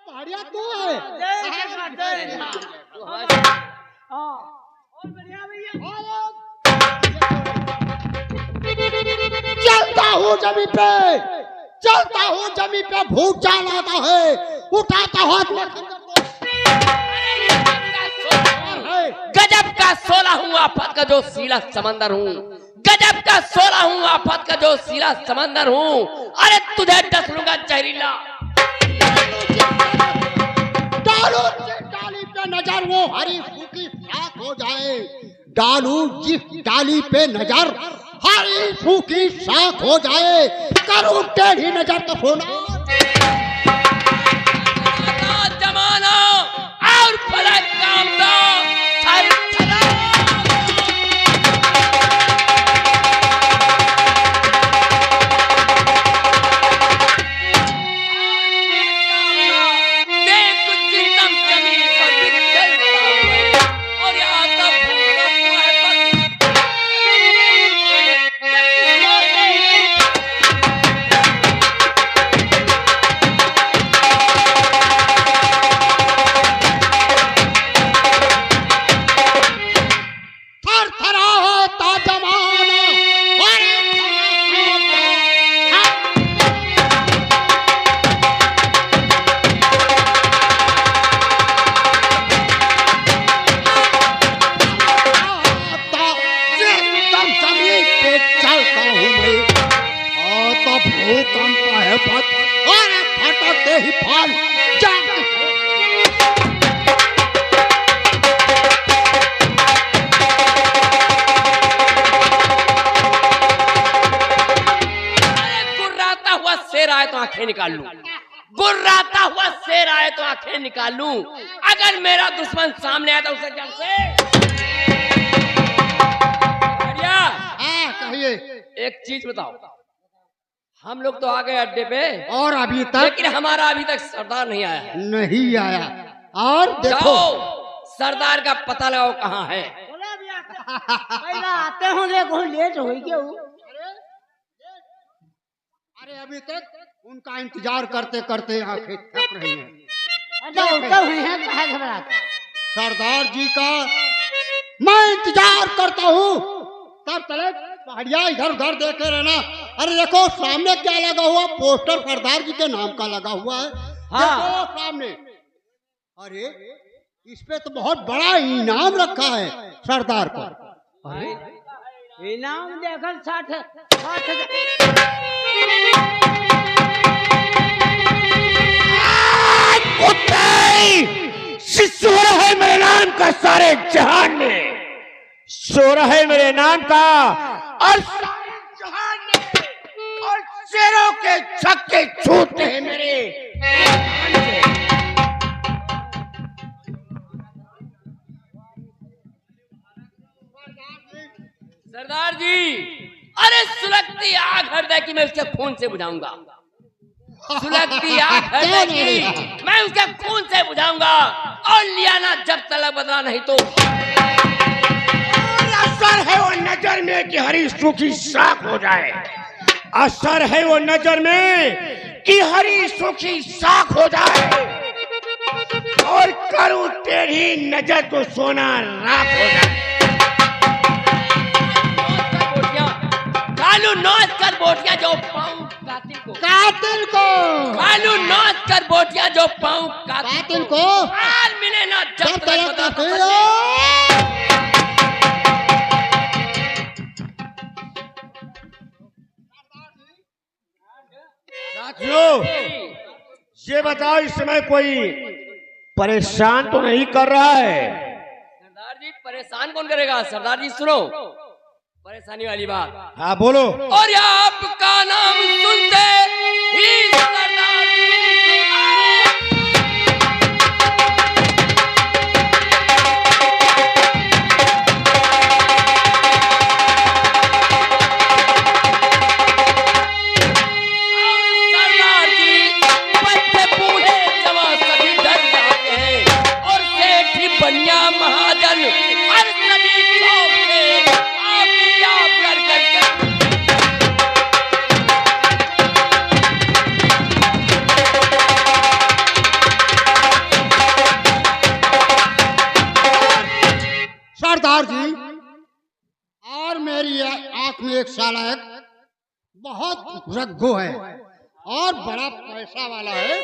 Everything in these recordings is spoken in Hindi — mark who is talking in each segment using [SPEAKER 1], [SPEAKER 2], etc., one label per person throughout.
[SPEAKER 1] पहाड़िया तू है। चलता हूँ जमीन पे, चलता हूँ जमीन पे, भूत चाल आता है, उठाता हाथ में
[SPEAKER 2] गजब का 16 आफत का जो सीला समंदर हूँ, गजब का 16 आफत का जो सीला समंदर हूँ। अरे तुझे डस लूंगा जहरीला।
[SPEAKER 1] डालू जिस डाली पे नजर वो हरी फूकी साख हो जाए, डालू जिस डाली पे नजर हरी फूकी साख हो जाए, करूं टेढ़ी नजर तो सोना
[SPEAKER 2] जमाना और फलक काम दो। आंखें निकाल लूं, गुर्राता हुआ शेर आए तो आंखें निकाल लूं। अगर मेरा दुश्मन सामने आया तो उसे जड़ से
[SPEAKER 1] कहिए।
[SPEAKER 2] एक चीज बताओ, हम लोग तो आ गए अड्डे पे
[SPEAKER 1] और अभी तक,
[SPEAKER 2] लेकिन हमारा अभी तक सरदार नहीं आया है।
[SPEAKER 1] नहीं आया। और देखो
[SPEAKER 2] सरदार का पता लगाओ कहाँ है।
[SPEAKER 3] आते होंगे, कोई लेट हो गया।
[SPEAKER 1] अरे अभी तक उनका इंतजार करते करते आंखें थक रही हैं। सरदार जी का मैं इंतजार करता हूँ, तब तक पहाड़िया इधर उधर देखे रहना। अरे देखो सामने क्या लगा हुआ, पोस्टर सरदार जी के नाम का लगा हुआ है।
[SPEAKER 2] हाँ।
[SPEAKER 1] देखो सामने, अरे इस पे तो बहुत बड़ा इनाम रखा है सरदार को।
[SPEAKER 3] इनाम देखकर 60
[SPEAKER 4] शोर है मेरे नाम का सारे जहान में, शोर है मेरे नाम का और सारे जहान में, और शेरों के छक्के छूटते हैं मेरे।
[SPEAKER 2] सरदार जी, अरे सुलगती आग हृदय की मैं उसके खून से बुझाऊंगा, सुलगती आग हृदय की मैं उसके खून से बुझाऊंगा। और लियाना जब तलक बदला नहीं तो
[SPEAKER 4] असर है वो नजर में कि हरी सूखी साख हो जाए, असर है वो नजर में कि हरी सूखी साख हो जाए, और करूं टेढ़ी नजर तो सोना राख हो जाए।
[SPEAKER 2] कालू नौच कर बोटियां जो पाऊं कातिल को,
[SPEAKER 1] कातिल को
[SPEAKER 2] कालू नौच कर बोटियां जो पाऊं
[SPEAKER 1] कातिल को,
[SPEAKER 2] हाल मिले ना जब तलक बदला तो
[SPEAKER 4] साथियों, ये बताओ इस समय कोई परेशान तो नहीं कर रहा है?
[SPEAKER 2] सरदार जी परेशान कौन करेगा। सरदार जी सुनो परेशानी वाली बात।
[SPEAKER 4] हाँ बोलो।
[SPEAKER 2] और आपका नाम सुनते ही सरदार जी बच्चे बूढ़े जवान सभी डर जाते हैं, और सेठ बनिया महाजन और सभी खौफ से आप कर
[SPEAKER 1] साला एक बहुत रग्गू है और बड़ा पैसा वाला है,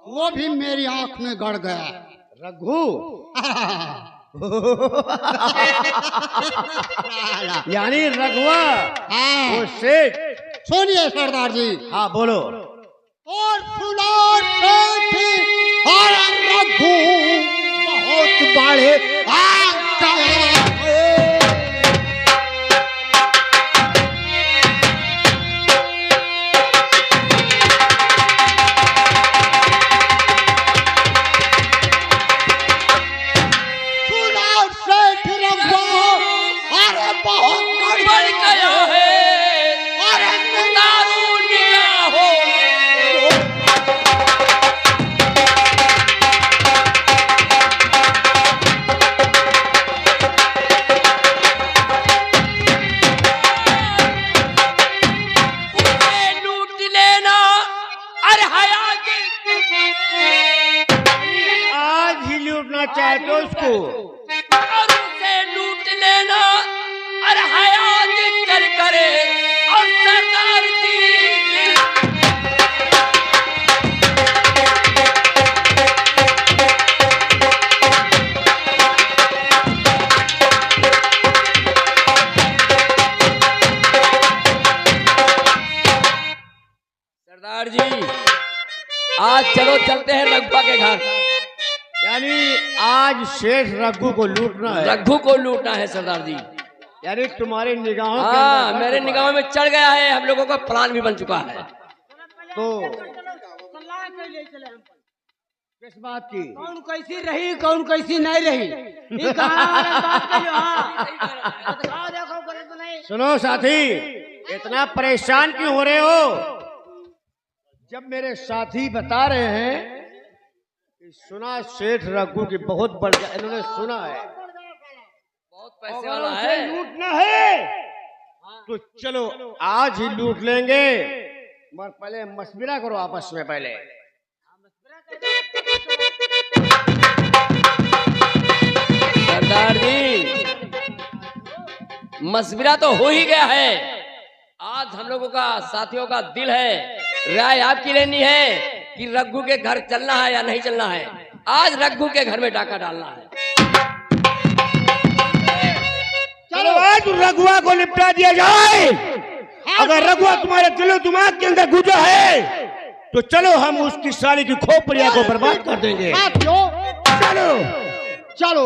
[SPEAKER 1] वो भी मेरी आंख में गड़ गया।
[SPEAKER 4] रघु यानी रघुआ वो सेठ।
[SPEAKER 1] सुनिए सरदार जी।
[SPEAKER 4] हाँ बोलो।
[SPEAKER 1] और सुनो सेठ और रघु बहुत बड़े
[SPEAKER 4] चाहे तो उसको
[SPEAKER 2] और उसे लूट लेना और हयात कर करे। और सरदार जी सरदार जी आज चलो चलते हैं रघुआ के घर।
[SPEAKER 4] यानी आज शेष रघु को लूटना है।
[SPEAKER 2] रघु को लूटना है सरदार जी।
[SPEAKER 4] यानी तुम्हारे निगाहों
[SPEAKER 2] हाँ मेरे निगाहों में चढ़ गया है। हम लोगों का प्लान भी बन चुका है।
[SPEAKER 4] तो किस बात की?
[SPEAKER 3] कौन कैसी रही कौन कैसी नहीं रही ये कहाँ बात करो। हाँ देखो गलत नहीं।
[SPEAKER 4] सुनो साथी, इतना परेशान क्यों हो रहे हो? जब मेरे साथी बता रहे हैं सुना सेठ रघु की बहुत बढ़ गया, इन्होंने सुना है
[SPEAKER 2] बहुत पैसे वाला है,
[SPEAKER 4] लूटना है तो चलो आज ही लूट लेंगे। मगर पहले मशविरा करो आपस में। पहले
[SPEAKER 2] सरदार जी मशविरा तो हो ही गया है। आज हम लोगों का साथियों का दिल है, राय आपकी लेनी है कि रघु के घर चलना है या नहीं चलना है। आज रघु के घर में डाका डालना है।
[SPEAKER 4] चलो आज रघुआ को निपटा दिया जाए। अगर रघुआ तुम्हारे दिलो दिमाग के अंदर घुसा है तो चलो हम उसकी साली की खोपड़िया को बर्बाद कर देंगे।
[SPEAKER 1] चलो चलो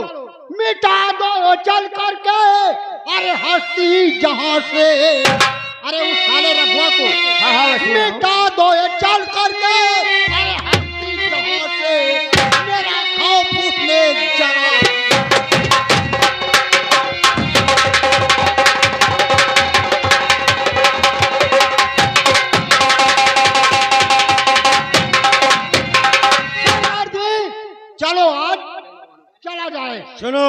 [SPEAKER 1] मिटा दो चल करके। अरे हस्ती जहां से, अरे उस साले रघुआ को मिटा दो चल करके। अरे हस्ती जहां से मेरा खौफ उसने जरा। चलो आज चला जाए।
[SPEAKER 4] सुनो,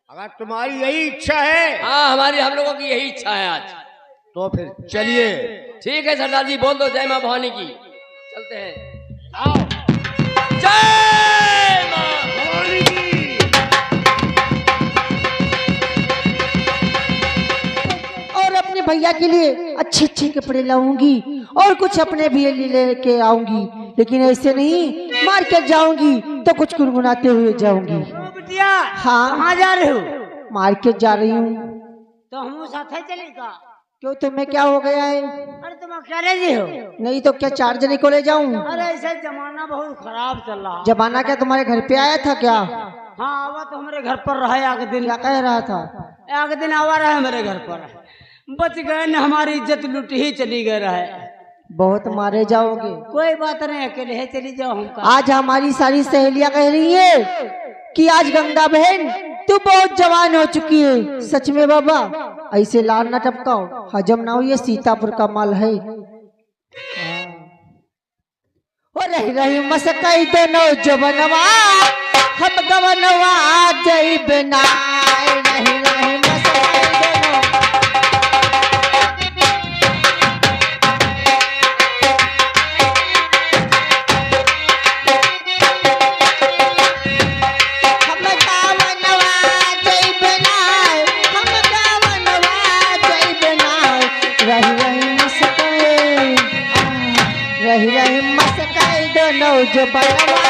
[SPEAKER 4] अगर तुम्हारी यही इच्छा है,
[SPEAKER 2] हाँ हमारी हम लोगों की यही इच्छा है आज,
[SPEAKER 4] तो फिर चलिए।
[SPEAKER 2] ठीक है सरदार जी, बोल दो जय मां भवानी की। चलते हैं। आओ जय मां
[SPEAKER 4] भवानी की।
[SPEAKER 5] और अपने भैया के लिए अच्छे अच्छे कपड़े लाऊंगी और कुछ अपने भी लेके आऊंगी, लेकिन ऐसे नहीं मार्केट जाऊंगी तो कुछ गुनगुनाते हुए जाऊंगी।
[SPEAKER 3] बिटिया
[SPEAKER 5] हाँ
[SPEAKER 3] कहाँ जा रहे हो?
[SPEAKER 5] मार्केट जा रही हूँ।
[SPEAKER 3] तो हम साथ ही चलेगा।
[SPEAKER 5] क्यों तुम्हें क्या हो गया है?
[SPEAKER 3] अरे तुम अकेले जी हो?
[SPEAKER 5] नहीं तो क्या 4 जने को ले जाऊं?
[SPEAKER 3] अरे ऐसे जमाना बहुत खराब चल रहा।
[SPEAKER 5] जमाना क्या तुम्हारे घर पे आया था क्या?
[SPEAKER 3] हाँ आवा तो हमारे घर पर रहा। आगे दिन
[SPEAKER 5] क्या कह रहा था?
[SPEAKER 3] आगे दिन आवा रहा है मेरे घर पर। बच गए न, हमारी इज्जत लुट ही चली गए रहे।
[SPEAKER 5] बहुत मारे जाओगे।
[SPEAKER 3] कोई बात नहीं, अकेले है चली जाओ। हम
[SPEAKER 5] आज हमारी सारी सहेलियां कह रही है कि आज गंगा बहन तू बहुत जवान हो चुकी है। सच में बाबा? ऐसे लाल न टपकाओ, हजम ना हो, ये सीतापुर का माल है। हो रही रही मसकई तो नौजवनवा हम गवनवा जई बिना रही रही मसकई दोनों। हम गवनवा जई बिना, हम गवनवा जई बिना फौज बनवा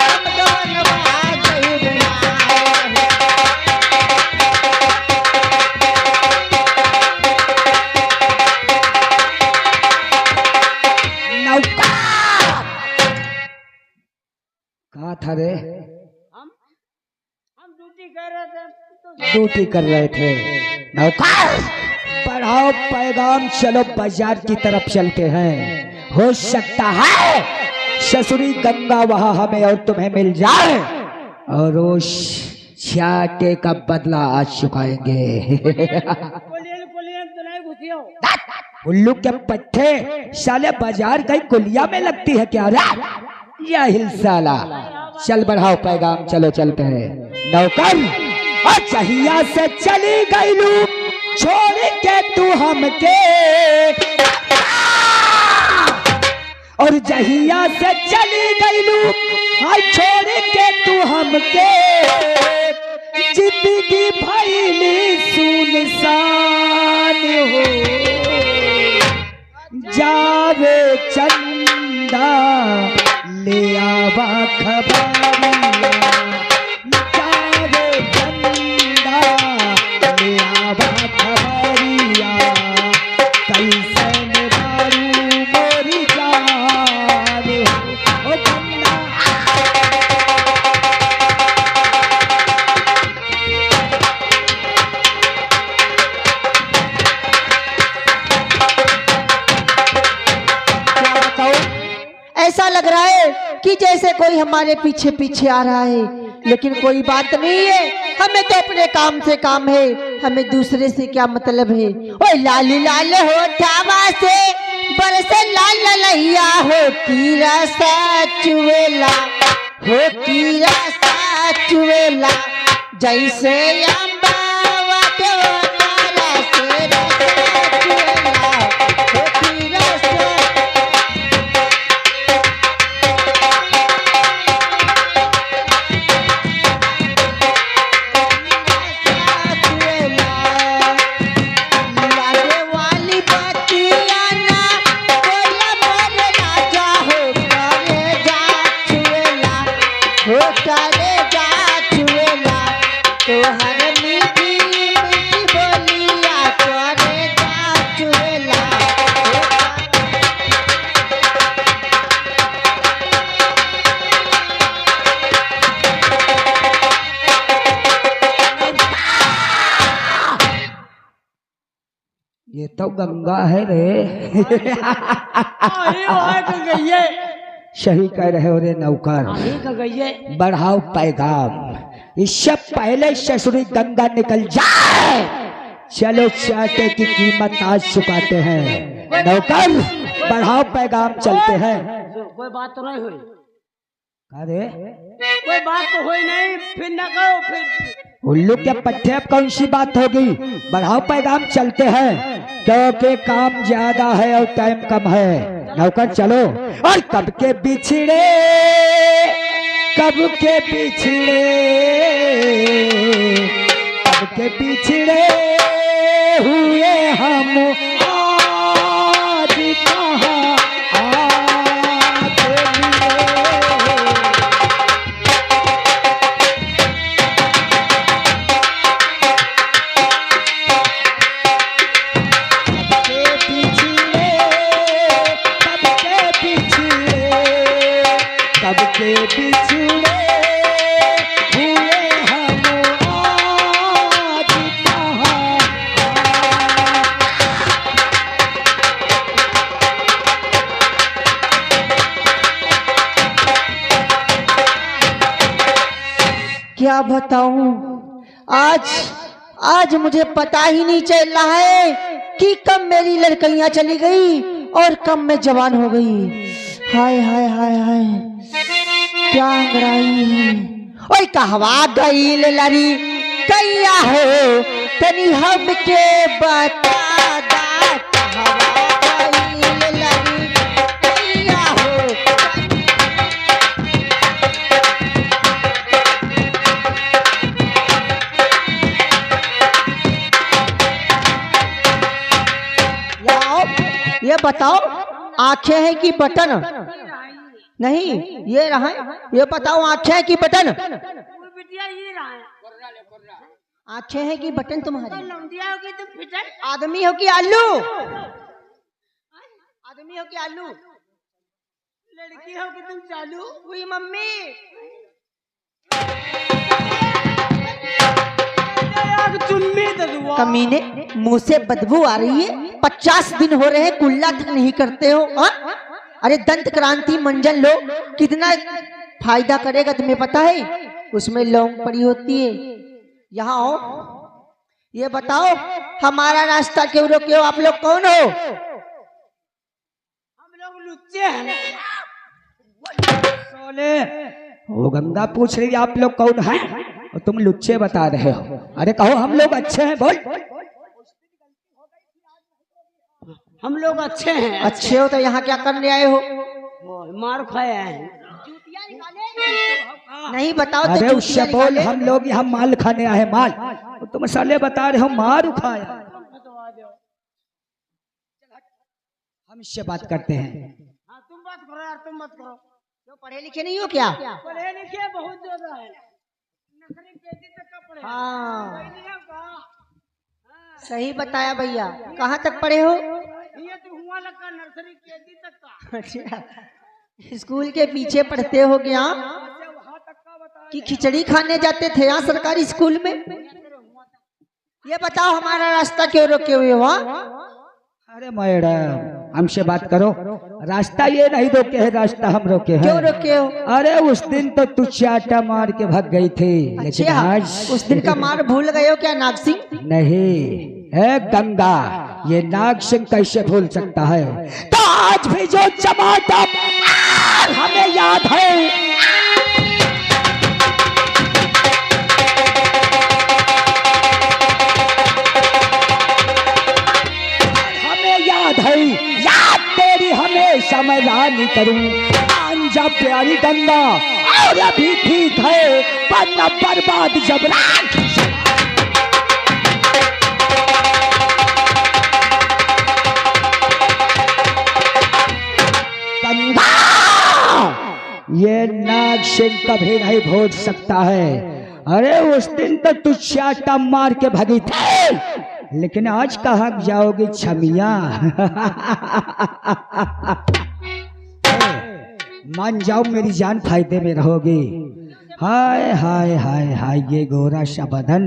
[SPEAKER 5] हम बनवा गइल ना।
[SPEAKER 6] कहाँ था रे?
[SPEAKER 3] हम ड्यूटी कर रहे थे तो
[SPEAKER 6] ड्यूटी कर रहे थे। नौकर बढ़ाओ पैगाम, चलो बाजार की तरफ चलते हैं। हो सकता है ससुरी गंगा वहां हमें और तुम्हें मिल जाए और उस छाटे का बदला आज चुकाएंगे।
[SPEAKER 3] कोलियन तो नहीं घुसियो।
[SPEAKER 6] उल्लू के पट्टे साले बाजार कहीं कुलिया में लगती है क्या रे? यही साला। चल बढ़ाओ पैगाम, चलो चलते हैं। नौकर और जहिया से चली गई लू छोड़ के तू हमके, और जहिया से चली गई लू छोड़ के तू हमके, जिंदगी भइली सुनसान हो जावे चंदा ले आवा खबरिया, जावे चंदा ले आवा खबरिया, कैसन दारू मोरी जान हो चंदा।
[SPEAKER 5] ऐसा लग रहा है कि जैसे कोई हमारे पीछे पीछे आ रहा है, लेकिन कोई बात नहीं है। हमें तो अपने काम से काम है, हमें दूसरे से क्या मतलब है। ओए लाली लाल हो ठावा से बरसे लाल ललैया हो कीरा सा चुवेला, हो कीरा सा चुवेला, जैसे अम्बावा के नाला से रसा चुवेला, हो कीरा सा।
[SPEAKER 6] ये तो गंगा है रे।
[SPEAKER 3] अरे वहाँ का गइये।
[SPEAKER 6] सही कह रहे हो रे नौकर।
[SPEAKER 3] अभी का गइये।
[SPEAKER 6] बढ़ाओ पैगाम, इससे पहले ससुरी गंगा निकल जाए। चलो चाटे की कीमत आज चुकाते हैं। नौकर बढ़ाओ पैगाम, चलते हैं।
[SPEAKER 3] कोई बात तो नहीं हुई।
[SPEAKER 6] अरे
[SPEAKER 3] कोई बात तो हुई नहीं, फिर न कहो फिर।
[SPEAKER 6] उल्लू के पट्टे अब कौन सी बात होगी? बढ़ाओ पैगाम, चलते हैं, क्योंकि काम ज्यादा है और टाइम कम है। नौकर चलो। और कब के बिछड़े, कब के बिछड़े, कब के बिछड़े हुए हम आज कहाँ आज मिले। सबके बिछड़े हुए हम आज कहाँ।
[SPEAKER 5] क्या बताऊं, आज मुझे पता ही नहीं चल रहा है कि कब मेरी लड़कियां चली गई और कब मैं जवान हो गई। हाय हाय हाय हाय, क्या अंगड़ाई है। ओए कहवा गई लरी कैया हो, तनी हमके बता दा, कहवा गई लरी कैया हो। ये बताओ, आंखें हैं कि बटन? नहीं ये रहा है। ये बताओ आंखें हैं कि बटन?
[SPEAKER 3] बिटिया ये रहा है।
[SPEAKER 5] आंखें हैं कि बटन तुम्हारी?
[SPEAKER 3] लौंडिया हो गई तुम फिटर।
[SPEAKER 5] आदमी हो कि आलू? आदमी हो कि आलू?
[SPEAKER 3] लड़की हो कि तुम चालू?
[SPEAKER 5] हुई मम्मी।
[SPEAKER 3] चुम्मी दे दुआ।
[SPEAKER 5] कमीने मुंह से बदबू आ रही है। 50 दिन हो रहे हैं कुल्ला तक नहीं करते हो। हाँ? अरे दंत क्रांति मंजन लो, कितना फायदा करेगा तुम्हें पता है? उसमें लौंग पड़ी होती है। यहाँ आओ, ये बताओ हमारा रास्ता क्यों रोके हो? आप लोग कौन हो?
[SPEAKER 3] हम लोग लुच्चे हैं।
[SPEAKER 6] सोले वो गंगा पूछ रही है आप लोग कौन हैं और तुम लुच्चे बता रहे हो। अरे कहो हम लोग अच्छे हैं, बोल।
[SPEAKER 3] हम लोग अच्छे हैं।
[SPEAKER 5] अच्छे हो तो यहाँ क्या करने आए हो?
[SPEAKER 3] मार खाए हैं।
[SPEAKER 5] नहीं बताओ तो
[SPEAKER 6] अरे
[SPEAKER 5] जूतियाँ
[SPEAKER 6] उससे बोल
[SPEAKER 5] निकाले।
[SPEAKER 6] हम लोग यहाँ माल खाने आए माल, और तुम साले बता रहे हो मार खाया। हम इससे बात करते हैं।
[SPEAKER 3] हाँ तुम बात करो यार, तुम मत करो।
[SPEAKER 5] तो पढ़े लिखे नहीं हो क्या?
[SPEAKER 3] पढ़े लिखे बहुत ज्यादा है। नर्सरी केजी तक का पढ़े।
[SPEAKER 5] हाँ
[SPEAKER 3] कोई नहीं है कहाँ?
[SPEAKER 5] सही बताया भैया। कहाँ तक पढ़े हो?
[SPEAKER 3] ये तो हुआ लगा नर्सरी केजी तक का।
[SPEAKER 5] अच्छा, स्कूल के पीछे पढ़ते हो क्या?
[SPEAKER 3] वहाँ तक का बता।
[SPEAKER 5] कि खिचड़ी खाने जाते थे यहाँ सरकारी स्कूल में? ये बताओ हमारा रास्ता क्यों रोके हुए हो?
[SPEAKER 6] अरे मैडम हमसे बात करो। रास्ता ये नहीं रोके है, रास्ता हम रोके हैं।
[SPEAKER 5] क्यों रोके हो?
[SPEAKER 6] अरे उस दिन तो तू चाटा मार के भाग गई थी, लेकिन
[SPEAKER 5] अच्छा,
[SPEAKER 6] आज
[SPEAKER 5] उस दिन का मार भूल गए हो क्या नाग सिंह?
[SPEAKER 6] नहीं है गंगा, ये नाग सिंह कैसे भूल सकता है? तो आज भी जो चमाटा हमें याद है। याद तेरी हमेशा मैं रानी करूं। आंजा प्यारी गंगा और अभी ठीक है वरना बर्बाद जब रात। गंगा ये नाग सिंह कभी नहीं भूल सकता है। अरे उस दिन तो तू चाटा मार के भागी थी, लेकिन आज कहाँ जाओगी छमिया? मान जाओ मेरी जान, फायदे में रहोगी। हाय हाय हाय हाय ये गोरा सा बदन।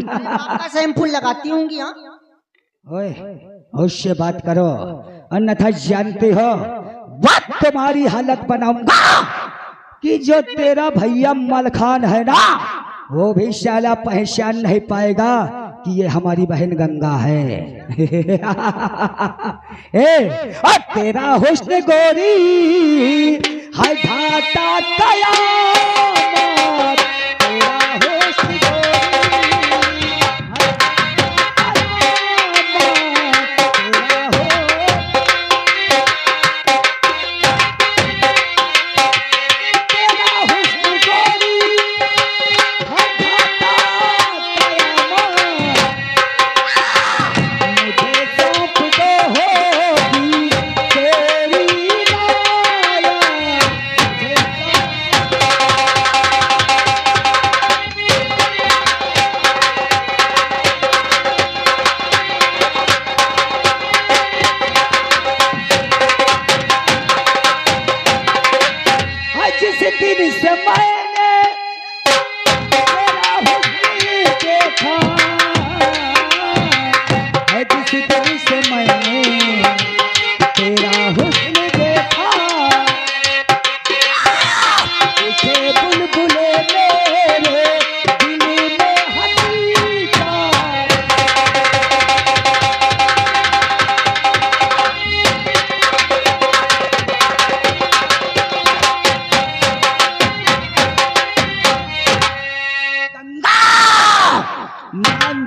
[SPEAKER 5] आपका शैम्पू लगाती होंगी? हाँ
[SPEAKER 6] ओए उससे बात करो, अन्यथा जानते हो बात तुम्हारी हालत बनाऊंगा कि जो तेरा भैया मलखान है ना, वो भी साला पहचान नहीं पाएगा कि ये हमारी बहन गंगा है। ए, और तेरा हुस्न गोरी है घाटा कयामत, तेरा हुस्न गोरी है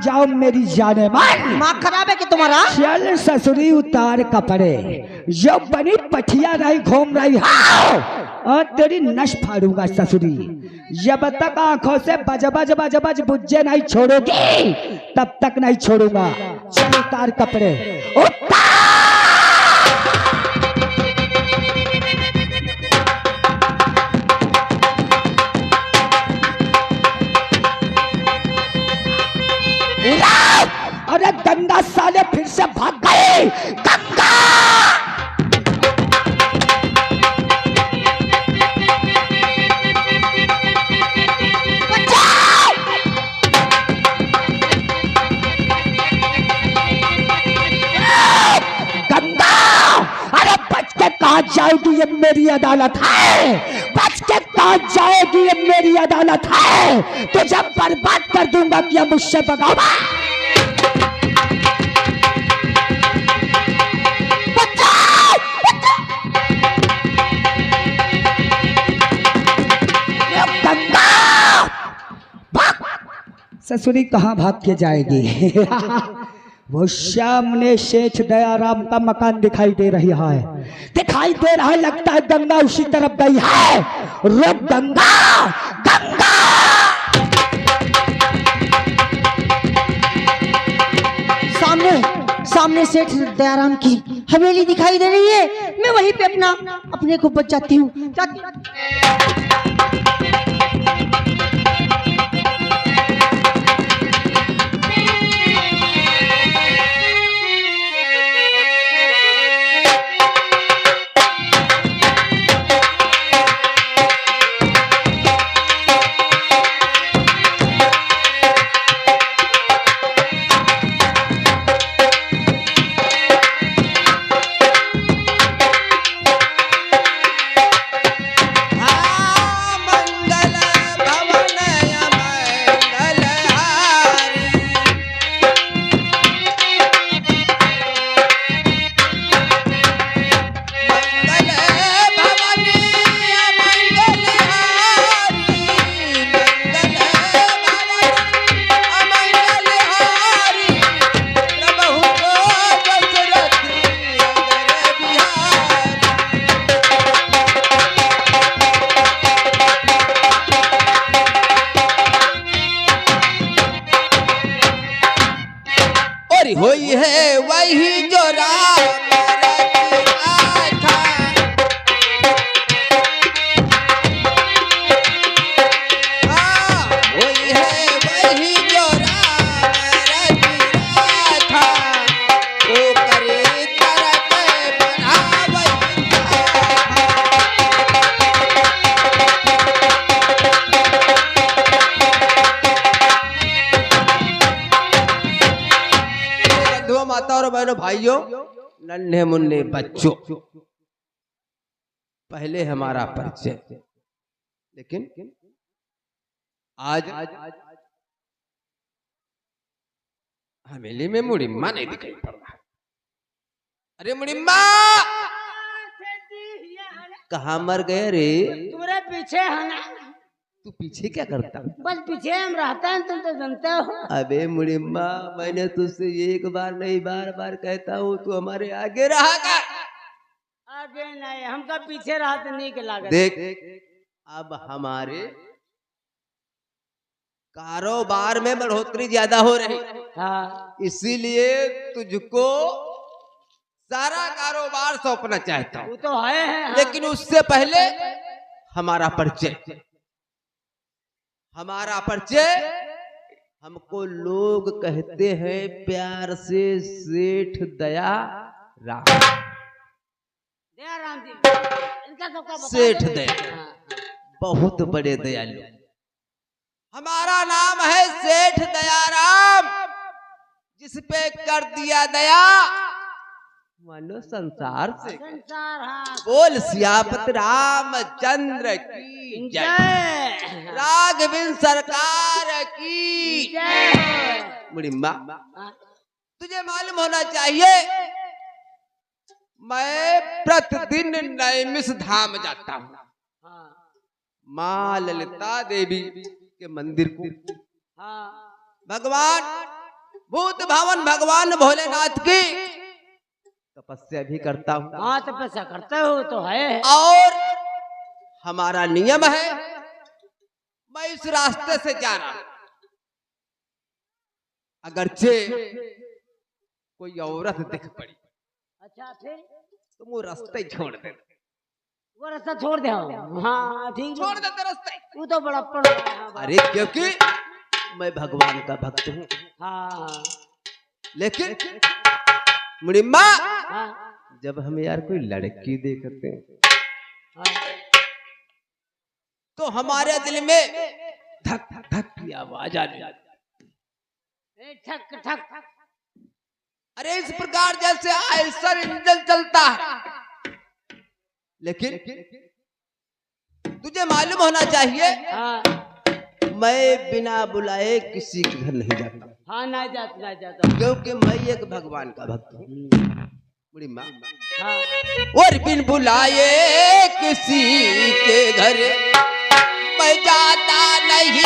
[SPEAKER 6] जाओ मेरी जाने मान।
[SPEAKER 5] दिमाग खराब है कि तुम्हारा?
[SPEAKER 6] चल ससुरी उतार कपड़े, जो बनी पठिया रही घूम रही है और तेरी नश फाड़ूंगा ससुरी। जब तक आंखों से बज बज बज बज बुझे नहीं छोड़ोगी तब तक नहीं छोड़ूंगा। चल उतार कपड़े, उतार। गंगा साले फिर से भाग गई। गंगा कहाँ जाएगी, ये मेरी अदालत है। बच के कहाँ जाएगी, ये मेरी अदालत है। तो जब बर्बाद कर दूंगा कि मुझसे बगावा। ससुरी कहाँ भाग के जाएगी? वो सामने सेठ दयाराम का मकान दिखाई दे रही है, दिखाई दे रहा है। लगता है गंगा उसी तरफ गई है। रुक गंगा, गंगा।
[SPEAKER 5] सामने सेठ दयाराम की हवेली दिखाई दे रही है। मैं वहीं पे अपने को बच जाती हूँ।
[SPEAKER 7] होई है वही जो राम था। होई है वही जो राम था। वो करे तरक बनावई माता और बहनों भाइयों, नन्हे मुन्ने बच्चों, पहले हमारा परिचय, लेकिन आज हवेली में मुड़िम्मा नहीं दिखाई पड़ रहा। अरे मुड़िम्मा कहाँ मर गए रे?
[SPEAKER 3] तुम्हारे पीछे है ना।
[SPEAKER 7] तू पीछे क्या करता?
[SPEAKER 3] बस पीछे हम रहते हैं, तुम तो जानते हो।
[SPEAKER 7] अबे मुड़िम्मा, मैंने तुझसे एक बार नहीं बार बार कहता हूँ, तू हमारे आगे रहा कर।
[SPEAKER 3] आगे नहीं, हमका पीछे रहा तो नहीं के लागत।
[SPEAKER 7] देख, अब हमारे कारोबार में बढ़ोतरी ज्यादा हो रही,
[SPEAKER 3] हाँ,
[SPEAKER 7] इसीलिए तुझको सारा कारोबार सौंपना चाहता हूँ।
[SPEAKER 3] वो तो है, हाँ।
[SPEAKER 7] लेकिन उससे पहले हमारा परिचय, हमारा परिचय, हमको लोग कहते हैं प्यार से सेठ दया राम।
[SPEAKER 3] दया राम जी, इनका सबका बता
[SPEAKER 7] सेठ
[SPEAKER 3] दो।
[SPEAKER 7] दया,
[SPEAKER 3] हाँ।
[SPEAKER 7] बहुत बड़े दयालु। हमारा नाम है सेठ दयाराम, जिस पे कर दिया दया मानो संसार से।
[SPEAKER 3] संसार, हाँ।
[SPEAKER 7] बोल सियापत रामचंद्र की जय,
[SPEAKER 3] जय।
[SPEAKER 7] राघविन सरकार की
[SPEAKER 3] जय।
[SPEAKER 7] मुड़िम्मा,
[SPEAKER 3] हाँ।
[SPEAKER 7] तुझे मालूम होना चाहिए, मैं प्रतिदिन नैमिष धाम जाता हूँ,
[SPEAKER 3] हाँ।
[SPEAKER 7] माँ ललिता देवी के मंदिर को।
[SPEAKER 3] हाँ।
[SPEAKER 7] भगवान भूत भावन भगवान भोलेनाथ की तपस्या भी करता हूँ।
[SPEAKER 3] हाँ, तपस्या करते हो तो है।
[SPEAKER 7] और हमारा नियम है, मैं इस रास्ते से जा रहा हूं, अगरचे कोई औरत दिख पड़ी,
[SPEAKER 3] अच्छा, फिर
[SPEAKER 7] तो वो रास्ते ही छोड़ दे।
[SPEAKER 3] वो रास्ता छोड़ दे। हाँ, ठीक,
[SPEAKER 7] छोड़ देते रास्ते।
[SPEAKER 3] वो तो बड़ा पड़ रहा है।
[SPEAKER 7] अरे क्योंकि मैं भगवान का भक्त हूँ,
[SPEAKER 3] हाँ,
[SPEAKER 7] लेकिन मुड़िम्मा
[SPEAKER 3] हाँ
[SPEAKER 7] जब हम यार कोई लड़की देखते हैं
[SPEAKER 3] हाँ
[SPEAKER 7] तो हमारे दिल में धक धक की आवाज आने लगती।
[SPEAKER 3] ए, ठक ठक
[SPEAKER 7] अरे इस प्रकार जैसे आयसर इंजन चलता है। लेकिन तुझे मालूम होना चाहिए
[SPEAKER 3] हाँ
[SPEAKER 7] मैं बिना बुलाए किसी के घर नहीं जाता,
[SPEAKER 3] हाँ ना जाता
[SPEAKER 7] क्योंकि मैं एक भगवान का भक्त हूँ। बुढ़ी माँ
[SPEAKER 3] हाँ
[SPEAKER 7] और बिन बुलाए किसी के घर मैं जाता नहीं।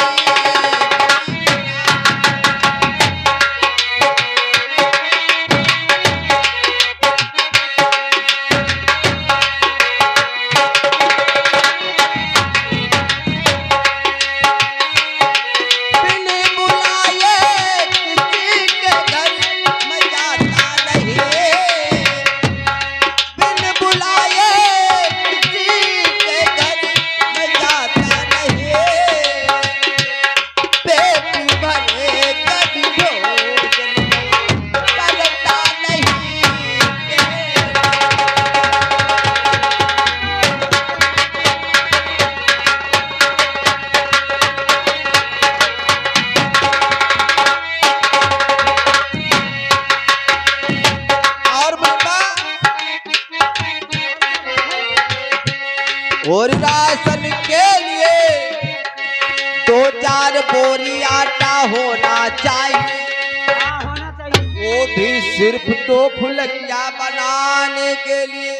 [SPEAKER 7] और राशन के लिए 2-4 बोरी आटा होना चाहिए,
[SPEAKER 3] हाँ होना चाहिए।
[SPEAKER 7] वो भी सिर्फ 2 फुलकिया बनाने के लिए।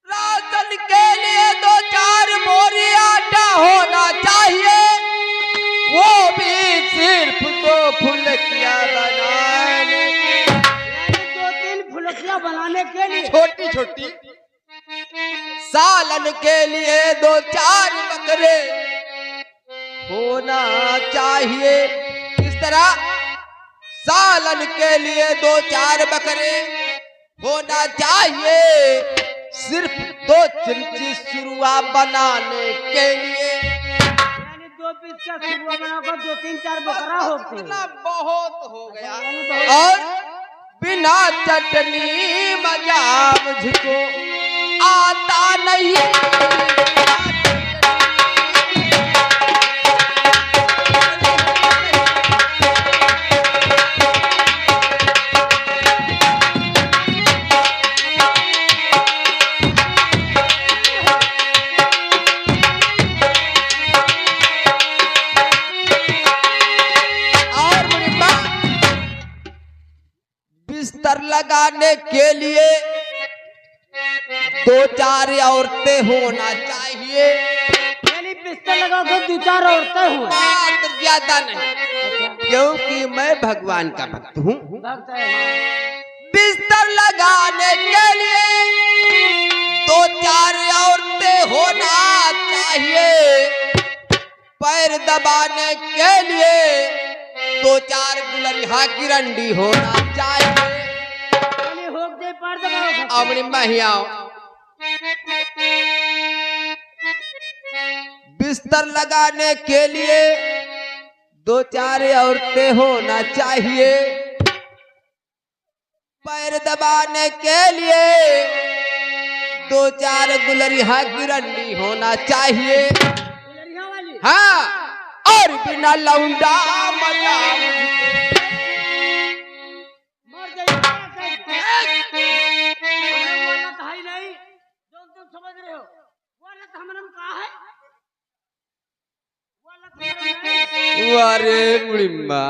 [SPEAKER 7] राशन के लिए 2-4 बोरी आटा होना चाहिए, वो भी सिर्फ 2 फुलकिया बनाने के लिए।
[SPEAKER 3] 2-3 फुलकियाँ बनाने के लिए
[SPEAKER 7] छोटी छोटी। सालन के लिए 2-4 बकरे होना चाहिए। इस तरह सालन के लिए 2-4 बकरे होना चाहिए, सिर्फ 2 चमची सुरुआ बनाने के लिए।
[SPEAKER 3] यानी 2 पीस का सुरुआ बनाकर 2-3-4 बकरा होते
[SPEAKER 7] इतना बहुत हो गया।
[SPEAKER 3] यानी बहुत-
[SPEAKER 7] और बिना चटनी मजा मुझको आता नहीं। और मुनीबा बिस्तर लगाने के लिए 2-4 औरतें होना चाहिए,
[SPEAKER 3] यानी बिस्तर लगाकर 2-4 औरतें हुए।
[SPEAKER 7] मात्र ज्यादा नहीं, क्योंकि मैं भगवान का भक्त हूँ।
[SPEAKER 3] भक्त है हाँ।
[SPEAKER 7] बिस्तर लगाने के लिए 2-4 औरतें होना चाहिए, पैर दबाने के लिए 2-4 गुलरिहा की रंडी होना चाहिए।
[SPEAKER 3] यानी होक दे पार दबाओ
[SPEAKER 7] अपनी महियाओं बिस्तर लगाने के लिए 2-4 औरतें होना चाहिए, पैर दबाने के लिए 2-4 गुलरिहा की रंडी होना चाहिए।
[SPEAKER 3] गुलरिया वाली
[SPEAKER 7] हाँ, और बिना लौंडा मजा
[SPEAKER 3] मर जाइए। हमें वो लत है ही नहीं जो तुम समझ रहे हो। वो लत हमने कहा है, वो लत हमारे नहीं।
[SPEAKER 7] अरे बुढ़िम्मा